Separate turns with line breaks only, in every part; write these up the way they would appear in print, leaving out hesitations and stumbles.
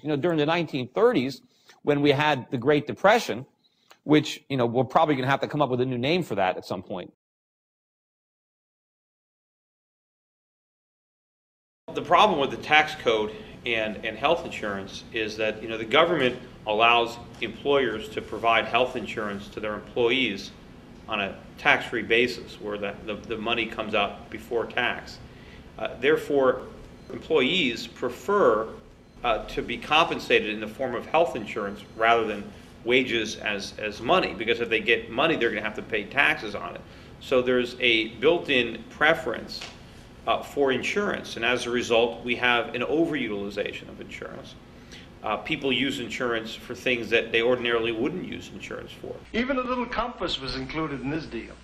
During the 1930s, when we had the Great Depression, which, we're probably going to have to come up with a new name for that at some point.
The problem with the tax code and health insurance is that, the government allows employers to provide health insurance to their employees on a tax-free basis, where the money comes out before tax. Therefore, employees prefer to be compensated in the form of health insurance rather than wages as money, because if they get money, they're going to have to pay taxes on it. So there's a built-in preference for insurance, and as a result, we have an overutilization of insurance. People use insurance for things that they ordinarily wouldn't use insurance for.
Even a little compass was included in this deal.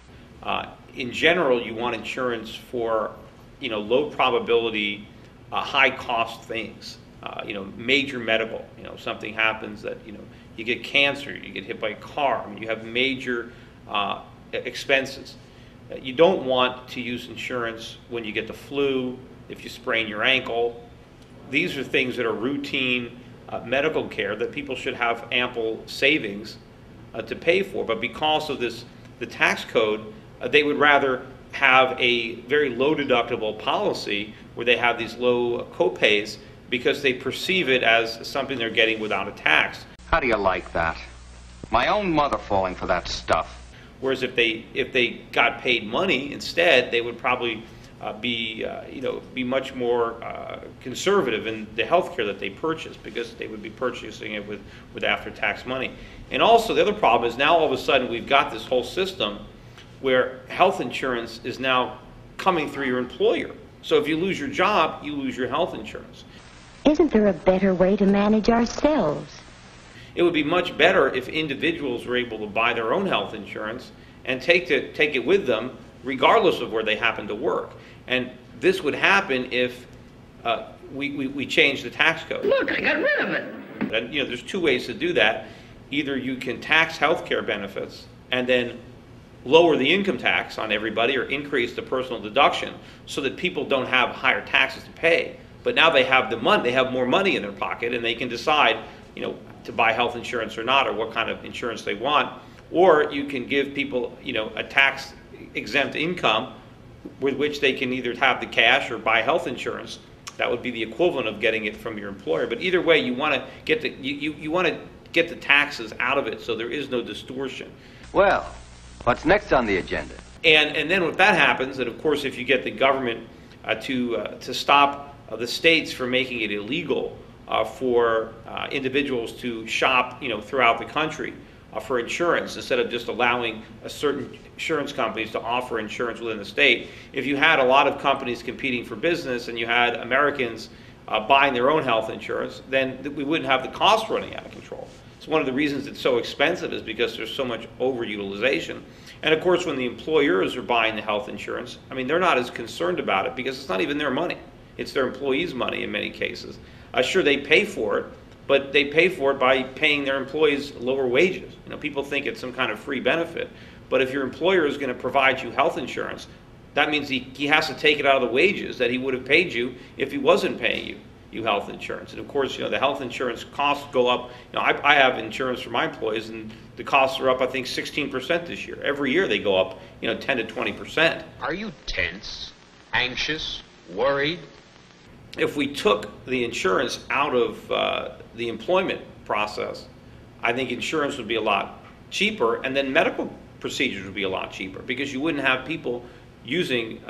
In general, you want insurance for, low probability, high cost things. Major medical. Something happens that you get cancer, you get hit by a car, you have major expenses. You don't want to use insurance when you get the flu, if you sprain your ankle. These are things that are routine medical care that people should have ample savings to pay for. But because of the tax code, they would rather have a very low deductible policy where they have these low copays because they perceive it as something they're getting without a tax.
How do you like that? My own mother falling for that stuff.
Whereas if they got paid money instead, they would probably be much more conservative in the health care that they purchase, because they would be purchasing it with after-tax money. And also the other problem is now all of a sudden we've got this whole system where health insurance is now coming through your employer. So if you lose your job, you lose your health insurance.
Isn't there a better way to manage ourselves?
It would be much better if individuals were able to buy their own health insurance and take it with them regardless of where they happen to work. And this would happen if we change the tax code.
Look, I got rid of it.
And there's two ways to do that. Either you can tax health care benefits and then lower the income tax on everybody, or increase the personal deduction so that people don't have higher taxes to pay. But now they have the money, they have more money in their pocket, and they can decide, to buy health insurance or not, or what kind of insurance they want. Or you can give people, a tax exempt income with which they can either have the cash or buy health insurance. That would be the equivalent of getting it from your employer. But either way, you want to get the taxes out of it so there is no distortion.
Well, what's next on the agenda?
And then if that happens, and of course if you get the government to stop the states from making it illegal for individuals to shop, throughout the country for insurance, instead of just allowing certain insurance companies to offer insurance within the state. If you had a lot of companies competing for business and you had Americans buying their own health insurance, then we wouldn't have the cost running out of control. It's one of the reasons it's so expensive is because there's so much overutilization. And of course, when the employers are buying the health insurance, they're not as concerned about it because it's not even their money. It's their employees' money in many cases. Sure, they pay for it, but they pay for it by paying their employees lower wages. People think it's some kind of free benefit. But if your employer is going to provide you health insurance, that means he has to take it out of the wages that he would have paid you if he wasn't paying you health insurance. And of course, the health insurance costs go up. I have insurance for my employees, and the costs are up, I think, 16% this year. Every year they go up, 10 to 20%.
Are you tense, anxious, worried?
If we took the insurance out of the employment process, I think insurance would be a lot cheaper, and then medical procedures would be a lot cheaper, because you wouldn't have people overusing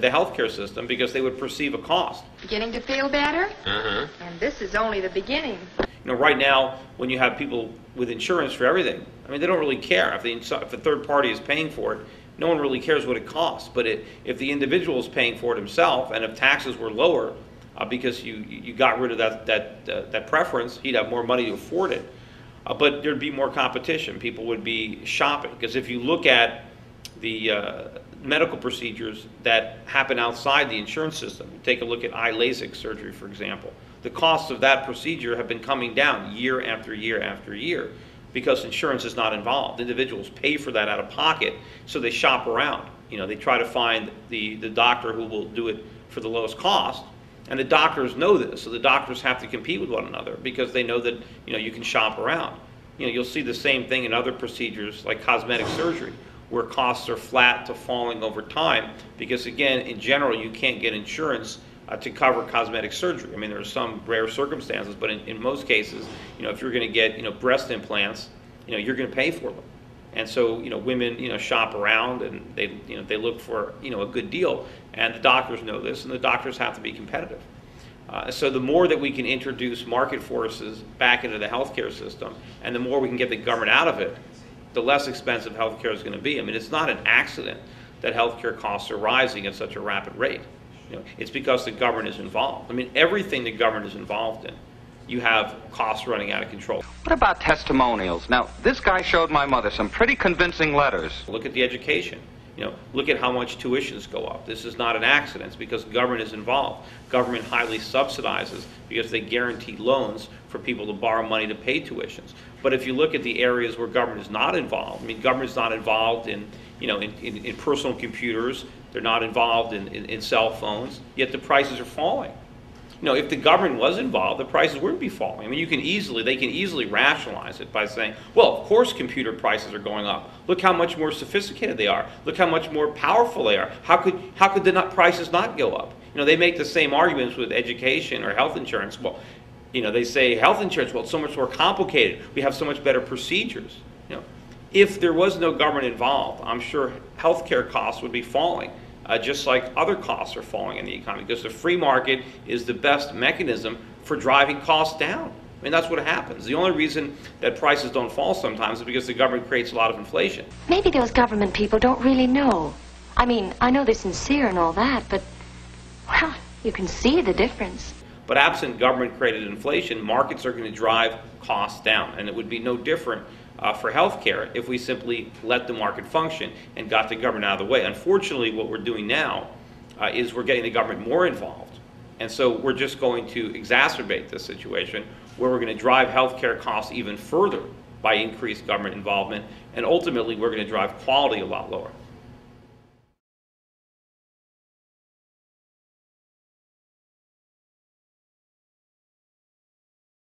the healthcare system because they would perceive a cost.
Beginning to feel better?
Uh-huh.
And this is only the beginning.
Right now, when you have people with insurance for everything, they don't really care if a third party is paying for it. No one really cares what it costs. But if the individual is paying for it himself, and if taxes were lower because you got rid of that preference, he'd have more money to afford it. But there'd be more competition. People would be shopping. Because if you look at the medical procedures that happen outside the insurance system, take a look at eye LASIK surgery, for example. The costs of that procedure have been coming down year after year after year, because insurance is not involved. Individuals pay for that out of pocket, so they shop around. They try to find the doctor who will do it for the lowest cost, And the doctors know this, so the doctors have to compete with one another because they know that you can shop around. You'll see the same thing in other procedures like cosmetic surgery, where costs are flat to falling over time because, again, in general, you can't get insurance to cover cosmetic surgery. I mean, there are some rare circumstances, but in most cases, if you're going to get breast implants, you're going to pay for them. And so, women, shop around and they look for, a good deal. And the doctors know this, and the doctors have to be competitive. So the more that we can introduce market forces back into the healthcare system, and the more we can get the government out of it, the less expensive healthcare is going to be. I mean, it's not an accident that healthcare costs are rising at such a rapid rate. It's because the government is involved. I mean, everything the government is involved in, you have costs running out of control.
What about testimonials? Now, this guy showed my mother some pretty convincing letters.
Look at the education. Look at how much tuitions go up. This is not an accident. It's because government is involved. Government highly subsidizes because they guarantee loans for people to borrow money to pay tuitions. But if you look at the areas where government is not involved, I mean, government is not involved in personal computers. They're not involved in cell phones, yet the prices are falling. If the government was involved, the prices wouldn't be falling. I mean, they can easily rationalize it by saying, well, of course computer prices are going up. Look how much more sophisticated they are. Look how much more powerful they are. How could the prices not go up? They make the same arguments with education or health insurance. Well, they say health insurance, well, it's so much more complicated. We have so much better procedures. If there was no government involved, I'm sure healthcare costs would be falling. Just like other costs are falling in the economy, because the free market is the best mechanism for driving costs down. I mean, that's what happens. The only reason that prices don't fall sometimes is because the government creates a lot of inflation.
Maybe those government people don't really know. I mean, I know they're sincere and all that, but, well, you can see the difference.
But absent government-created inflation, markets are going to drive costs down, and it would be no different for healthcare if we simply let the market function and got the government out of the way. Unfortunately, what we're doing now is we're getting the government more involved. And so we're just going to exacerbate this situation where we're going to drive healthcare costs even further by increased government involvement, and ultimately we're going to drive quality a lot lower.